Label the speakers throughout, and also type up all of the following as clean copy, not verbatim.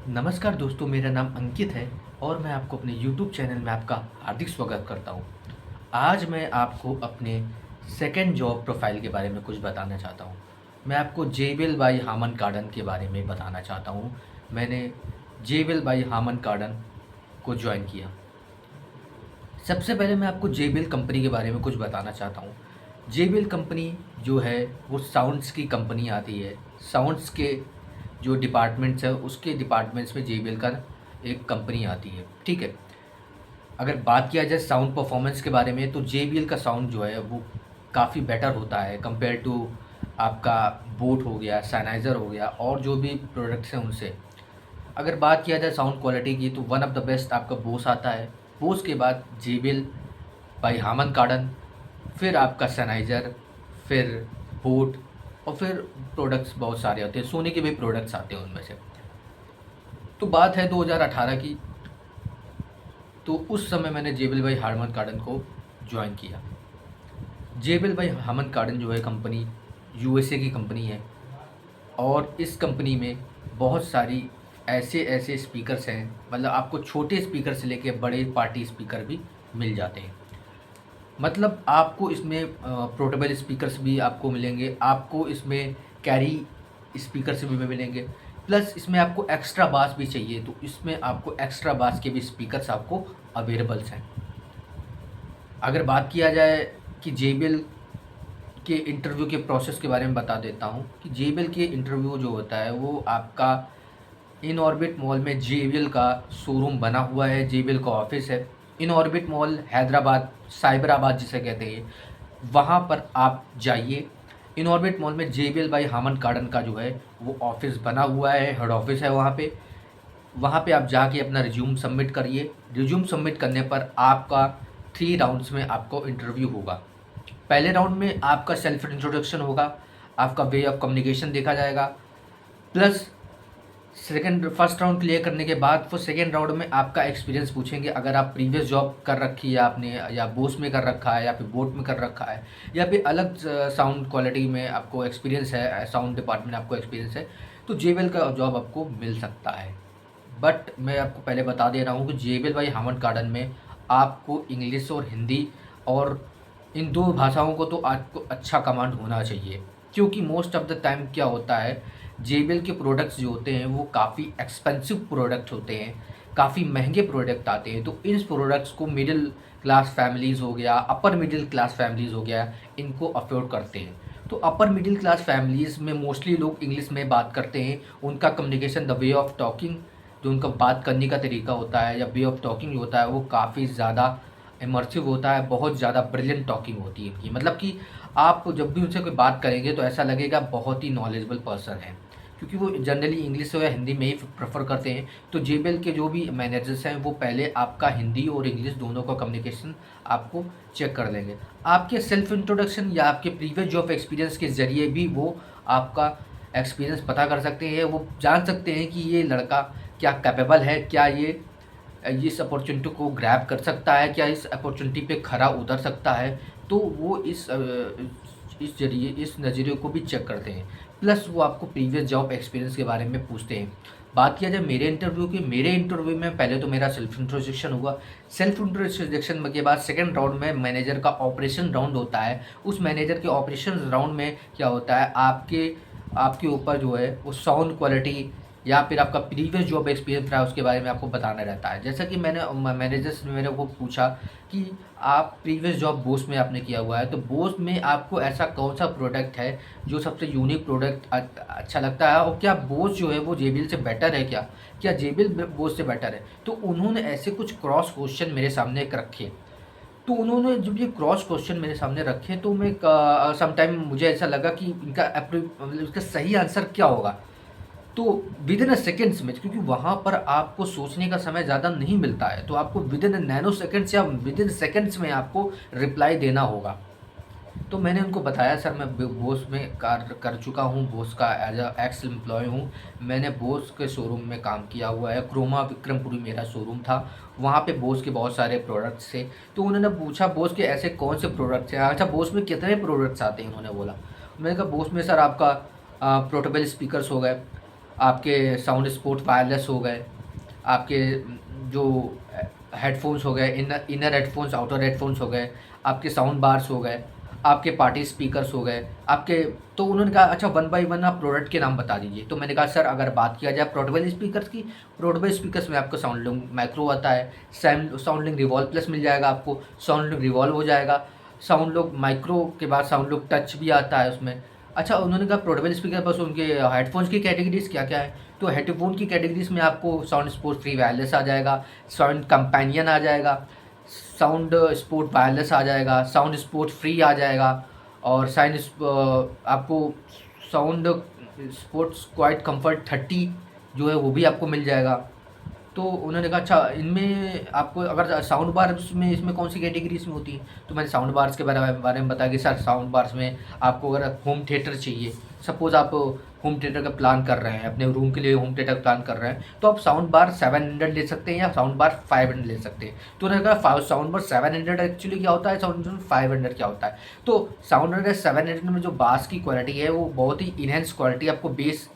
Speaker 1: नमस्कार दोस्तों, मेरा नाम अंकित है और मैं आपको अपने YouTube चैनल में आपका हार्दिक स्वागत करता हूँ। आज मैं आपको अपने सेकंड जॉब प्रोफ़ाइल के बारे में कुछ बताना चाहता हूँ। मैं आपको जेबेल बाय हामन कार्डन के बारे में बताना चाहता हूँ। मैंने जेबेल बाय हामन कार्डन को जॉइन किया। सबसे पहले मैं आपको जेबीएल कंपनी के बारे में कुछ बताना चाहता हूँ। जेबीएल कंपनी जो है वो साउंड्स की कंपनी आती है। साउंड्स के जो डिपार्टमेंट्स है उसके डिपार्टमेंट्स में जेबीएल का एक कंपनी आती है, ठीक है। अगर बात किया जाए साउंड परफॉर्मेंस के बारे में तो जेबीएल का साउंड जो है वो काफ़ी बेटर होता है कंपेयर टू आपका बोट हो गया, सैनाइज़र हो गया और जो भी प्रोडक्ट्स हैं उनसे। अगर बात किया जाए साउंड क्वालिटी की तो वन ऑफ द बेस्ट आपका बोस आता है। बोस के बाद जेबीएल बाय हामन कार्डन, फिर आपका सैनाइज़र, फिर बोट और फिर प्रोडक्ट्स बहुत सारे होते हैं। सोनी के भी प्रोडक्ट्स आते हैं उनमें से। तो बात है 2018 की, तो उस समय मैंने जेबीएल बाय हामन कार्डन को जॉइन किया। जेबीएल बाय हामन कार्डन जो है कंपनी यूएसए की कंपनी है और इस कंपनी में बहुत सारी ऐसे स्पीकर्स हैं, मतलब आपको छोटे स्पीकर से लेके बड़े पार्टी स्पीकर भी मिल जाते हैं। मतलब आपको इसमें पोर्टेबल स्पीकर्स भी आपको मिलेंगे, आपको इसमें कैरी स्पीकर्स भी मिलेंगे, प्लस इसमें आपको एक्स्ट्रा बास भी चाहिए तो इसमें आपको एक्स्ट्रा बास के भी स्पीकर्स आपको अवेलेबल्स हैं। अगर बात किया जाए कि जेबीएल के इंटरव्यू के प्रोसेस के बारे में बता देता हूँ कि जेबीएल के इंटरव्यू जो होता है वो आपका इन ऑर्बिट मॉल में जेबीएल का शोरूम बना हुआ है, जेबीएल का ऑफिस है। In orbit mall Hyderabad, Cyberabad जिसे कहते हैं, वहाँ पर आप जाइए। इन ऑर्बिट मॉल में जेबीएल बाय हामन कार्डन का जो है वो ऑफिस बना हुआ है, हेड ऑफिस है वहाँ पे। वहाँ पे आप जाके अपना रिज्यूम सबमिट करिए। रिज्यूम सबमिट करने पर आपका 3 राउंड्स में आपको इंटरव्यू होगा। पहले राउंड में आपका सेल्फ इंट्रोडक्शन होगा, आपका वे ऑफ कम्युनिकेशन देखा जाएगा, प्लस फर्स्ट राउंड क्लियर करने के बाद वो सेकेंड राउंड में आपका एक्सपीरियंस पूछेंगे। अगर आप प्रीवियस जॉब कर रखी है आपने, या बोस में कर रखा है, या फिर बोट में कर रखा है, या फिर अलग साउंड क्वालिटी में आपको एक्सपीरियंस है, साउंड डिपार्टमेंट आपको एक्सपीरियंस है, तो जेबीएल का जॉब आपको मिल सकता है। बट मैं आपको पहले बता दे रहा हूँ कि जेबीएल बाय हामन कार्डन में आपको इंग्लिश और हिंदी और इन 2 भाषाओं को तो आपको अच्छा कमांड होना चाहिए, क्योंकि मोस्ट ऑफ द टाइम क्या होता है, जेबीएल के प्रोडक्ट्स जो होते हैं वो काफ़ी एक्सपेंसिव प्रोडक्ट होते हैं, काफ़ी महंगे प्रोडक्ट आते हैं। तो इन प्रोडक्ट्स को मिडिल क्लास फैमिलीज़ हो गया, अपर मिडिल क्लास फैमिलीज़ हो गया, इनको अफोर्ड करते हैं। तो अपर मिडिल क्लास फैमिलीज़ में मोस्टली लोग इंग्लिश में बात करते हैं। उनका communication, the way of talking, जो उनका बात करने का तरीका होता है या वे ऑफ टॉकिंग जो होता है वो काफ़ी ज़्यादा इमर्सिव होता है, बहुत ज़्यादा ब्रिलियंट टॉकिंग होती है इनकी। मतलब कि आप जब भी उनसे कोई बात करेंगे तो ऐसा लगेगा बहुत ही नॉलेजेबल पर्सन है, क्योंकि वो जनरली इंग्लिश या हिंदी में ही प्रेफर करते हैं। तो जेबीएल के जो भी मैनेजर्स हैं वो पहले आपका हिंदी और इंग्लिश दोनों का कम्युनिकेशन आपको चेक कर लेंगे। आपके सेल्फ इंट्रोडक्शन या आपके प्रीवियस जॉब एक्सपीरियंस के ज़रिए भी वो आपका एक्सपीरियंस पता कर सकते हैं। वो जान सकते हैं कि ये लड़का क्या कैपेबल है, क्या ये इस अपॉर्चुनिटी को ग्रैब कर सकता है, क्या इस अपॉर्चुनिटी पे खरा उतर सकता है। तो वो इस ज़रिए इस नज़रिए को भी चेक करते हैं। प्लस वो आपको प्रीवियस जॉब एक्सपीरियंस के बारे में पूछते हैं। बात किया जाए मेरे इंटरव्यू की, मेरे इंटरव्यू में पहले तो मेरा सेल्फ इंट्रोडक्शन हुआ। सेल्फ इंट्रोडक्शन के बाद सेकंड राउंड में मैनेजर का ऑपरेशन राउंड होता है। उस मैनेजर के ऑपरेशन राउंड में क्या होता है, आपके आपके ऊपर जो है वो साउंड क्वालिटी या फिर आपका प्रीवियस जॉब एक्सपीरियंस रहा है उसके बारे में आपको बताना रहता है। जैसा कि मैनेजर्स ने मेरे को पूछा कि आप प्रीवियस जॉब बोस में आपने किया हुआ है, तो बोस में आपको ऐसा कौन सा प्रोडक्ट है जो सबसे यूनिक प्रोडक्ट अच्छा लगता है, और क्या बोस जो है वो जेबीएल से बेटर है, क्या जेबीएल बोस से बेटर है। तो उन्होंने ऐसे कुछ क्रॉस क्वेश्चन मेरे सामने एक रखे। तो उन्होंने जब ये क्रॉस क्वेश्चन मेरे सामने रखे तो मैं समटाइम मुझे ऐसा लगा कि इनका मतलब इसका सही आंसर क्या होगा। तो विद इन अ सेकेंड्स में, क्योंकि वहाँ पर आपको सोचने का समय ज़्यादा नहीं मिलता है, तो आपको विद इन नैनो सेकेंड्स या विद इन सेकेंड्स में आपको रिप्लाई देना होगा। तो मैंने उनको बताया, सर मैं बोस में कार्य कर चुका हूँ, बोस का एज अ एक्स एम्प्लॉय हूँ। मैंने बोस के शोरूम में काम किया हुआ है, क्रोमा विक्रमपुरी मेरा शोरूम था, वहाँ पे बोस के बहुत सारे प्रोडक्ट्स थे। तो उन्होंने पूछा बोस के ऐसे कौन से प्रोडक्ट्स हैं, अच्छा बोस में कितने प्रोडक्ट्स आते हैं, उन्होंने बोला। मैंने कहा बोस में सर आपका पोर्टेबल स्पीकर्स हो गए, आपके साउंड स्पोर्ट वायरलेस हो गए, आपके जो हेडफोन्स हो गए, इनर हेडफोन्स, आउटर हेडफोन्स हो गए, आपके साउंड बार्स हो गए, आपके पार्टी स्पीकर्स हो गए, आपके। तो उन्होंने कहा अच्छा वन बाय वन आप प्रोडक्ट के नाम बता दीजिए। तो मैंने कहा सर अगर बात किया जाए पोर्टेबल स्पीकर्स की, पोर्टेबल स्पीकर्स में आपको साउंडलिंग माइक्रो आता है, साउंडलिंग रिवॉल्व प्लस मिल जाएगा आपको, साउंडलिंग रिवॉल्व हो जाएगा, साउंड लुक माइक्रो के बाद साउंड लुक टच भी आता है उसमें। अच्छा उन्होंने कहा पोर्टेबल स्पीकर बस उनके हेडफोन्स की कैटेगरीज क्या क्या है। तो हेडफोन की कैटेगरीज में आपको साउंड स्पोर्ट फ्री वायरलेस आ जाएगा, साउंड कंपेनियन आ जाएगा, साउंड स्पोर्ट वायरलेस आ जाएगा, साउंड स्पोर्ट फ्री आ जाएगा, और आपको साउंड स्पोर्ट्स क्वाइट कंफर्ट 30 जो है वो भी आपको मिल जाएगा। तो उन्होंने कहा अच्छा इनमें आपको अगर साउंड बार्स में इसमें कौन सी कैटेगरीज में होती है। तो मैंने साउंड बार्स के बारे में बताया कि सर साउंड बार्स में आपको अगर होम थिएटर चाहिए, सपोज़ आप होम थिएटर का प्लान कर रहे हैं, अपने रूम के लिए होम थिएटर प्लान कर रहे हैं, तो आप साउंड बार 700 ले सकते हैं या साउंड बार 500 ले सकते हैं। तो उन्होंने कहा साउंड बार 700 एक्चुअली क्या होता है, साउंड बार 500 क्या होता है। तो साउंड बार 700 में जो बास की क्वालिटी है वो बहुत ही इनहेंस क्वालिटी, आपको बेस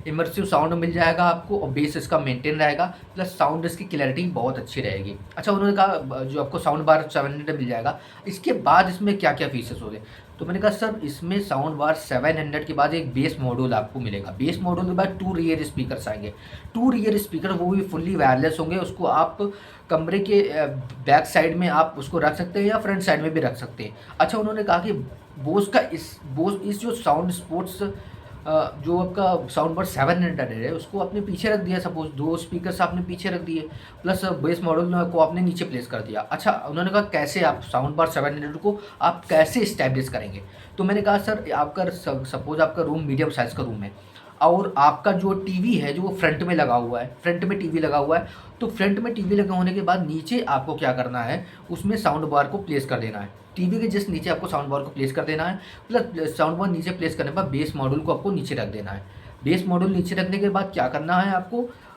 Speaker 1: इमर्सिव साउंड मिल जाएगा आपको, और बेस इसका मेंटेन रहेगा, प्लस साउंड इसकी क्लैरिटी बहुत अच्छी रहेगी। अच्छा उन्होंने कहा जो आपको साउंड बार 700 मिल जाएगा, इसके बाद इसमें क्या क्या फीचर्स होंगे। तो मैंने कहा सर इसमें साउंड बार 700 के बाद एक बेस मॉड्यूल आपको मिलेगा, बेस मॉड्यूल के बाद 2 रियर स्पीकर्स आएंगे, 2 रियर स्पीकर वो भी फुल्ली वायरलेस होंगे। उसको आप कमरे के बैक साइड में आप उसको रख सकते हैं या फ्रंट साइड में भी रख सकते हैं। अच्छा उन्होंने कहा कि बोस इस जो साउंड स्पोर्ट्स जो आपका साउंड बार 700 है उसको आपने पीछे रख दिया, सपोज 2 स्पीकर्स आपने पीछे रख दिए, प्लस बेस मॉडल को आपने नीचे प्लेस कर दिया। अच्छा उन्होंने कहा कैसे आप साउंड बार 700 को आप कैसे इस्टेब्लिश करेंगे। तो मैंने कहा सर आपका सपोज आपका रूम मीडियम साइज़ का रूम है और आपका जो टीवी है जो वो फ्रंट में लगा हुआ है, फ्रंट में टीवी लगा हुआ है, तो फ्रंट में टीवी लगा होने के बाद नीचे आपको क्या करना है, उसमें साउंड बार को प्लेस कर देना है, टीवी के जस्ट नीचे आपको साउंड बार को प्लेस कर देना है। प्लस साउंड बार नीचे प्लेस करने के बाद बेस मॉड्यूल को आपको नीचे रख देना है। बेस मॉड्यूल नीचे रखने के बाद क्या करना है,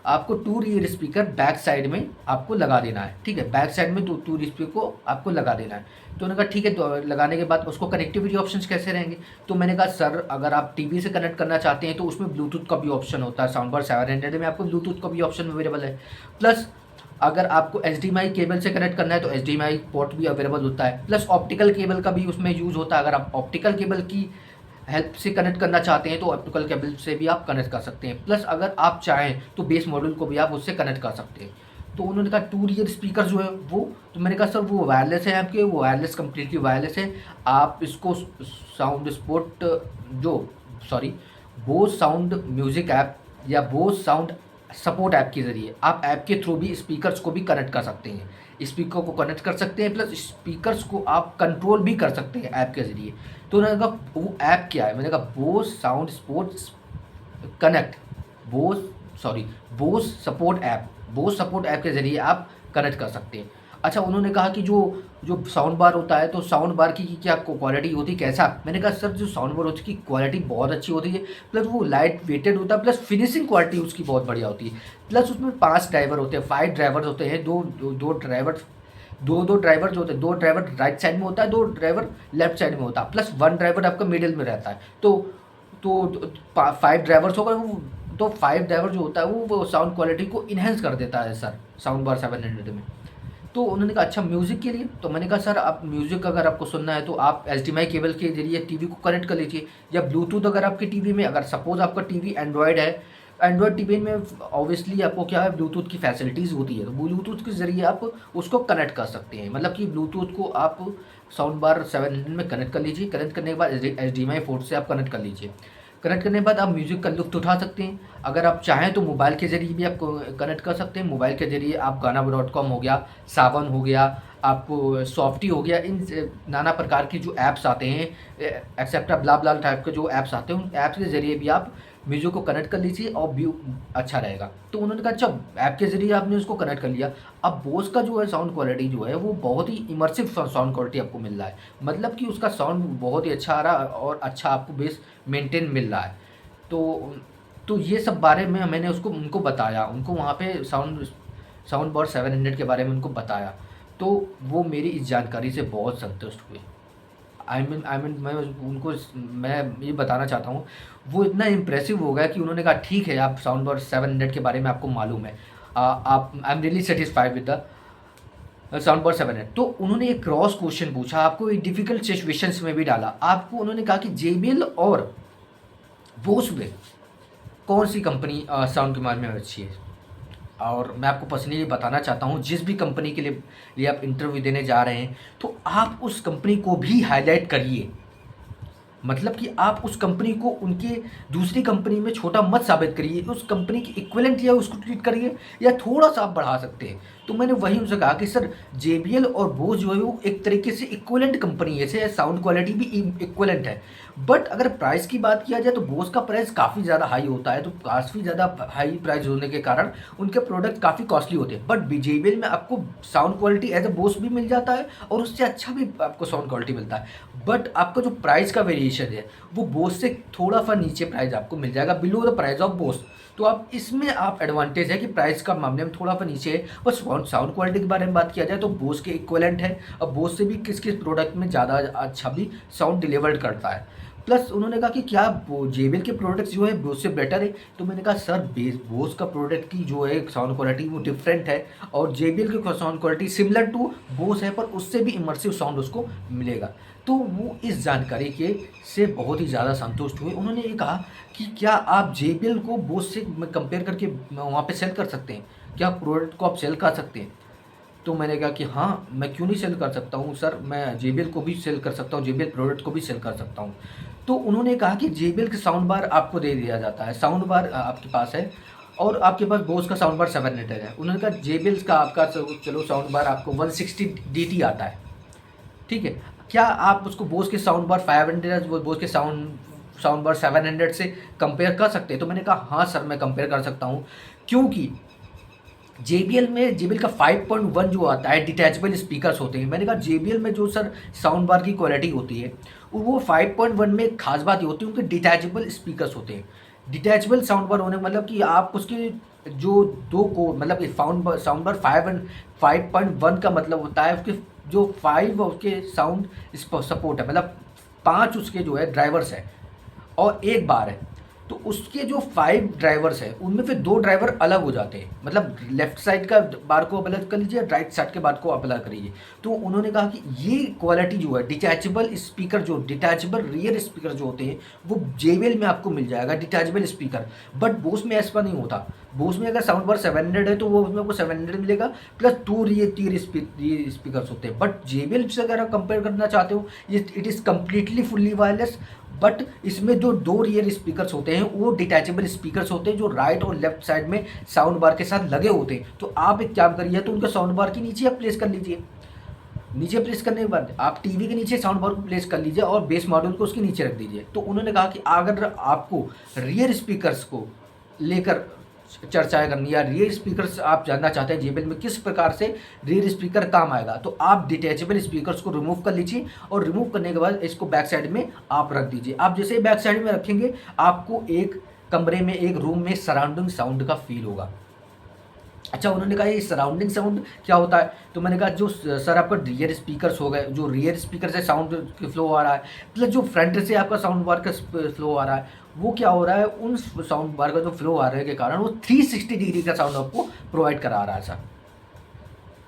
Speaker 1: आपको 2 रियर स्पीकर बैक साइड में आपको लगा देना है। ठीक है, बैक साइड में 2 स्पीकर को आपको लगा देना है। तो उन्होंने कहा ठीक है, तो लगाने के बाद उसको कनेक्टिविटी ऑप्शंस कैसे रहेंगे। तो मैंने कहा सर अगर आप टीवी से कनेक्ट करना चाहते हैं तो उसमें ब्लूटूथ का भी ऑप्शन होता है, साउंड बार 700 में आपको ब्लूटूथ का भी ऑप्शन अवेलेबल है। प्लस अगर आपको HDMI केबल से कनेक्ट करना है तो HDMI पोर्ट भी अवेलेबल होता है, प्लस ऑप्टिकल केबल का भी उसमें यूज़ होता है। अगर आप ऑप्टिकल केबल की हेल्प से कनेक्ट करना चाहते हैं तो ऑप्टिकल केबल से भी आप कनेक्ट कर सकते हैं। प्लस अगर आप चाहें तो बेस मॉड्यूल को भी आप उससे कनेक्ट कर सकते हैं। तो उन्होंने कहा 2 रियर स्पीकर जो है वो, तो मैंने कहा सर वो वायरलेस है आपके, वो वायरलेस कम्प्लीटली वायरलेस है। आप इसको साउंड स्पोर्ट जो sorry Bose sound music app या बोस साउंड सपोर्ट ऐप के ज़रिए आप ऐप के थ्रू भी स्पीकर्स को भी कनेक्ट कर सकते हैं, स्पीकर को कनेक्ट कर सकते हैं, प्लस स्पीकर्स को आप कंट्रोल भी कर सकते हैं ऐप के ज़रिए। तो उन्होंने कहा वो ऐप क्या है, मैंने कहा Bose sound sports connect, Bose support app के ज़रिए आप कनेक्ट कर सकते हैं। अच्छा उन्होंने कहा कि जो जो साउंड बार होता है तो साउंड बार की क्या क्वालिटी होती है कैसा। मैंने कहा सर जो साउंड बार होती है की क्वालिटी बहुत अच्छी होती है, प्लस वो लाइट वेटेड होता है, प्लस फिनिशिंग क्वालिटी उसकी बहुत बढ़िया होती है। प्लस उसमें 5 ड्राइवर होते हैं, 5 ड्राइवर्स होते हैं, दो ड्राइवर जो होते हैं, 2 ड्राइवर राइट साइड में होता है, 2 ड्राइवर लेफ्ट साइड में होता है, प्लस 1 ड्राइवर आपका मिडिल में रहता है। तो 5 ड्राइवर्स होगा वो, तो 5 ड्राइवर जो होता है वो साउंड क्वालिटी को इन्हेंस कर देता है सर साउंड बार 700 में। तो उन्होंने कहा अच्छा म्यूज़िक के लिए, तो मैंने कहा सर आप म्यूज़िक अगर आपको सुनना है तो आप HDMI केबल के जरिए टीवी को कनेक्ट कर लीजिए, या ब्लूटूथ अगर आपके टीवी में, अगर सपोज़ आपका टीवी एंड्रॉयड है, एंड्रॉयड टीवी में ऑब्वियसली आपको क्या है ब्लूटूथ की फैसिलिटीज़ होती है, तो ब्लूटूथ के ज़रिए आप उसको कनेक्ट कर सकते हैं। मतलब कि ब्लूटूथ को आप साउंड बार 700 में कनेक्ट कर लीजिए, कनेक्ट करने के बाद HDMI पोर्ट से आप कनेक्ट कर लीजिए, कनेक्ट करने के बाद आप म्यूज़िक का लुत्फ़ उठा सकते हैं। अगर आप चाहें तो मोबाइल के ज़रिए भी आप कनेक्ट कर सकते हैं, मोबाइल के ज़रिए आप गाना.com हो गया, सावन हो गया, आपको सॉफ्टी हो गया, इन नाना प्रकार की जो ऐप्स आते हैं, एक्सेप्टा ब्ला ब्ला टाइप के जो ऐप्स आते हैं, उन ऐप्स के ज़रिए भी आप म्यूज़िक को कनेक्ट कर लीजिए और व्यू अच्छा रहेगा। तो उन्होंने कहा अच्छा ऐप के ज़रिए आपने उसको कनेक्ट कर लिया, अब बोस का जो है साउंड क्वालिटी जो है वो बहुत ही इमर्सिव साउंड क्वालिटी आपको मिल रहा है, मतलब कि उसका साउंड बहुत ही अच्छा आ रहा है और अच्छा आपको बेस मेंटेन मिल रहा है। तो ये सब बारे में मैंने उनको बताया, उनको वहाँ पे साउंड बार 700 के बारे में उनको बताया, तो वो मेरी इस जानकारी से बहुत संतुष्ट हुए। आई मीन मैं ये बताना चाहता हूँ, वो इतना इम्प्रेसिव हो गया कि उन्होंने कहा ठीक है, आप साउंड बार 700 के बारे में आपको मालूम है, आप I am really satisfied with the sound bar 700। तो उन्होंने एक क्रॉस क्वेश्चन पूछा, आपको एक डिफिकल्ट सिचुएशंस में भी डाला। आपको उन्होंने कहा कि JBL और बोस में कौन सी कंपनी साउंड के मामले में अच्छी है। और मैं आपको पर्सनली बताना चाहता हूँ, जिस भी कंपनी के लिए आप इंटरव्यू देने जा रहे हैं, तो आप उस कंपनी को भी हाईलाइट करिए। मतलब कि आप उस कंपनी को उनके दूसरी कंपनी में छोटा मत साबित करिए, उस कंपनी की इक्विवेलेंट या उसको ट्रीट करिए, या थोड़ा-सा आप बढ़ा सकते हैं। तो मैंने वही उनसे कहा कि सर, JBL और बोस जो है वो एक तरीके से इक्विवेलेंट कंपनी है, जैसे साउंड क्वालिटी भी इक्विवेलेंट है। बट अगर प्राइस की बात किया जाए तो बोस का प्राइस काफ़ी ज़्यादा हाई होता है, तो काफ़ी ज़्यादा हाई प्राइस होने के कारण उनके प्रोडक्ट काफ़ी कॉस्टली होते हैं। बट JBL में आपको sound quality as a Bose भी मिल जाता है और उससे अच्छा भी आपको साउंड क्वालिटी मिलता है। बट आपका जो प्राइस का वेरिएशन है वो बोस से थोड़ा-सा नीचे प्राइस आपको मिल जाएगा, below the price of Bose. तो आप इसमें आप एडवांटेज है कि प्राइस का मामले में थोड़ा-सा नीचे है। बस साउंड क्वालिटी के बारे में बात किया जाए तो बोस के इक्विवेलेंट है। अब बोस से भी किस-किस प्रोडक्ट में ज़्यादा अच्छा भी साउंड डिलीवर्ड करता है। प्लस उन्होंने कहा कि क्या JBL के प्रोडक्ट्स जो है बोस से बेटर है? तो मैंने कहा सर, बोस का प्रोडक्ट की जो है साउंड क्वालिटी वो डिफरेंट है, और JBL की sound quality similar to Bose है, पर उससे भी इमर्सिव साउंड उसको मिलेगा। तो वो इस जानकारी के से बहुत ही ज़्यादा संतुष्ट हुए। उन्होंने ये कहा कि क्या आप JBL को बोस से कंपेयर करके वहाँ पे सेल कर सकते हैं? क्या प्रोडक्ट को आप सेल कर सकते हैं? तो मैंने कहा कि हाँ, मैं क्यों नहीं सेल कर सकता हूँ सर, मैं JBL को भी सेल कर सकता हूँ, JBL प्रोडक्ट को भी सेल कर सकता हूँ। तो उन्होंने कहा कि JBL के साउंड बार आपको दे दिया जाता है, साउंड बार आपके पास है, और आपके पास बोस का साउंड बार 700 है। उन्होंने कहा JBL का आपका चलो साउंड बार आपको 160 DT आता है, ठीक है। क्या आप उसको बोस के साउंड बार 500 बोस के साउंड बार 700 से कंपेयर कर सकते हैं? तो मैंने कहा हाँ सर, मैं कंपेयर कर सकता हूँ, क्योंकि JBL का 5.1 जो आता है डिटैचेबल स्पीकर्स होते हैं। मैंने कहा JBL में जो सर साउंड बार की क्वालिटी होती है वो 5.1 में एक खास बात ये होती है, उनके डिटैचेबल स्पीकर्स होते हैं। डिटैचेबल साउंड बार होने का मतलब कि आप उसके जो दो को मतलब साउंड बार 5.1 का मतलब होता है उसके जो 5 उसके साउंड सपोर्ट है, मतलब 5 उसके जो है ड्राइवर्स है और 1 बार है। तो उसके जो 5 ड्राइवर्स हैं उनमें फिर 2 ड्राइवर अलग हो जाते हैं, मतलब लेफ्ट साइड का बार को अलग कर लीजिए, राइट साइड के बार को आप अलग करिए। तो उन्होंने कहा कि ये क्वालिटी जो है डिटैचेबल स्पीकर, जो डिटैचेबल रियर स्पीकर जो होते हैं वो JBL में आपको मिल जाएगा, डिटैचेबल स्पीकर। बट बोस में ऐसा नहीं होता। बोस में अगर साउंड बार 700 है तो वो उसमें आपको 700 मिलेगा, प्लस 2 रियर स्पीकर्स होते हैं। बट JBL से अगर आप कंपेयर करना चाहते हो, ये it is completely fully wireless, but इसमें जो 2 रियर स्पीकर्स होते हैं वो डिटैचेबल स्पीकर्स होते हैं, जो राइट और लेफ्ट साइड में साउंड बार के साथ लगे होते हैं। तो आप एक काम करिए, तो उनका साउंड बार के नीचे आप प्लेस कर लीजिए। नीचे प्लेस करने के बाद आप टीवी के नीचे साउंड बार को प्लेस कर लीजिए और बेस मॉड्यूल को उसके नीचे रख दीजिए। तो उन्होंने कहा कि अगर आपको रियर स्पीकर्स को लेकर चर्चाएँ करनी या रियर स्पीकर्स आप जानना चाहते हैं JBL में किस प्रकार से रियर स्पीकर काम आएगा, तो आप डिटैचेबल स्पीकर्स को रिमूव कर लीजिए, और रिमूव करने के बाद इसको बैक साइड में आप रख दीजिए। आप जैसे ही बैक साइड में रखेंगे, आपको एक कमरे में, एक रूम में सराउंडिंग साउंड का फील होगा। अच्छा, उन्होंने कहा ये सराउंडिंग साउंड क्या होता है? तो मैंने कहा जो सर आपका रियर स्पीकर्स हो गए, जो रियर स्पीकर से साउंड फ्लो आ रहा है, प्लस जो फ्रंट से आपका साउंड बार का फ्लो आ रहा है, वो क्या हो रहा है, उन साउंड बार का जो फ्लो आ रहे के कारण वो 360 डिग्री का साउंड आपको प्रोवाइड करा रहा है सर।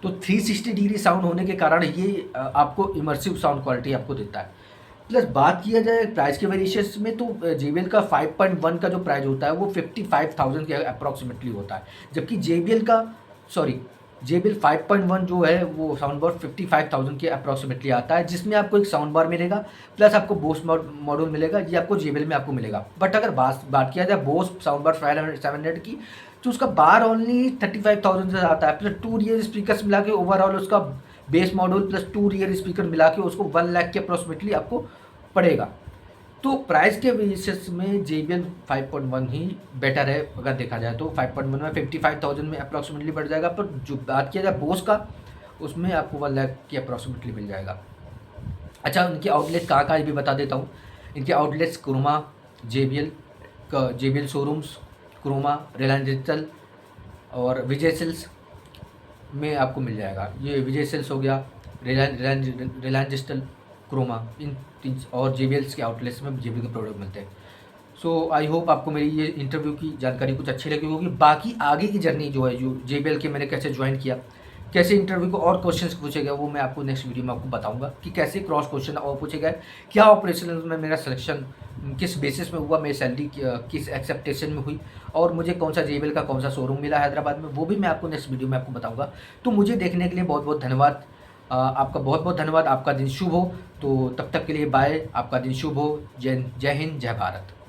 Speaker 1: तो 360 डिग्री साउंड होने के कारण ये आपको इमर्सिव साउंड क्वालिटी आपको देता है। प्लस बात किया जाए प्राइस के वेरिएशंस में, तो JBL का 5.1 का जो प्राइस होता है वो 55,000 के अप्रॉक्सीमेटली होता है, जबकि JBL 5.1 जो है वो साउंड बार 55,000 के अप्रॉक्सीमेटली आता है, जिसमें आपको एक साउंड बार मिलेगा, प्लस आपको बोस मॉड्यूल मिलेगा, ये आपको JBL में आपको मिलेगा। बट अगर बात किया जाए बोस साउंड बार 700 की, तो उसका बार ओनली 35,000 से आता है, प्लस 2 रियर स्पीकर्स मिला के ओवरऑल उसका base module plus 2 rear speaker मिला के उसको 1 लाख के अप्रॉक्सीमेटली आपको पड़ेगा। तो प्राइस के बेसिस में JBL 5.1 ही बेटर है। अगर देखा जाए तो 5.1 में 55,000 में अप्रॉक्सीमेटली बढ़ जाएगा, पर जो बात किया जाए बोस का, उसमें आपको 1 लाख के अप्रॉक्सीमेटली मिल जाएगा। अच्छा, इनके आउटलेट कहाँ कहाँ ये भी बता देता हूँ। इनके outlets Croma, JBL showrooms, Croma, Reliance Digital और विजय सेल्स में आपको मिल जाएगा। ये विजय सेल्स हो गया, रिलायंस डिजिटल, क्रोमा, इन तीन और JBLs के आउटलेट्स में JBL के प्रोडक्ट मिलते हैं। सो आई होप आपको मेरी ये इंटरव्यू की जानकारी कुछ अच्छी लगी होगी। बाकी आगे की जर्नी जो है, जो JBL के मैंने कैसे ज्वाइन किया, कैसे इंटरव्यू को और क्वेश्चंस पूछे गए, वो मैं आपको नेक्स्ट वीडियो में आपको बताऊंगा कि कैसे क्रॉस क्वेश्चन और पूछे गए, क्या ऑपरेशनल में मेरा सिलेक्शन किस बेसिस में हुआ, मेरी सैलरी किस एक्सेप्टेशन में हुई, और मुझे कौन सा JBL का कौन सा शोरूम मिला हैदराबाद में, वो भी मैं आपको नेक्स्ट वीडियो में आपको बताऊँगा। तो मुझे देखने के लिए बहुत बहुत धन्यवाद। आपका बहुत बहुत धन्यवाद। आपका दिन शुभ हो। तो तब तक के लिए बाय। आपका दिन शुभ हो। जय हिंद, जय भारत।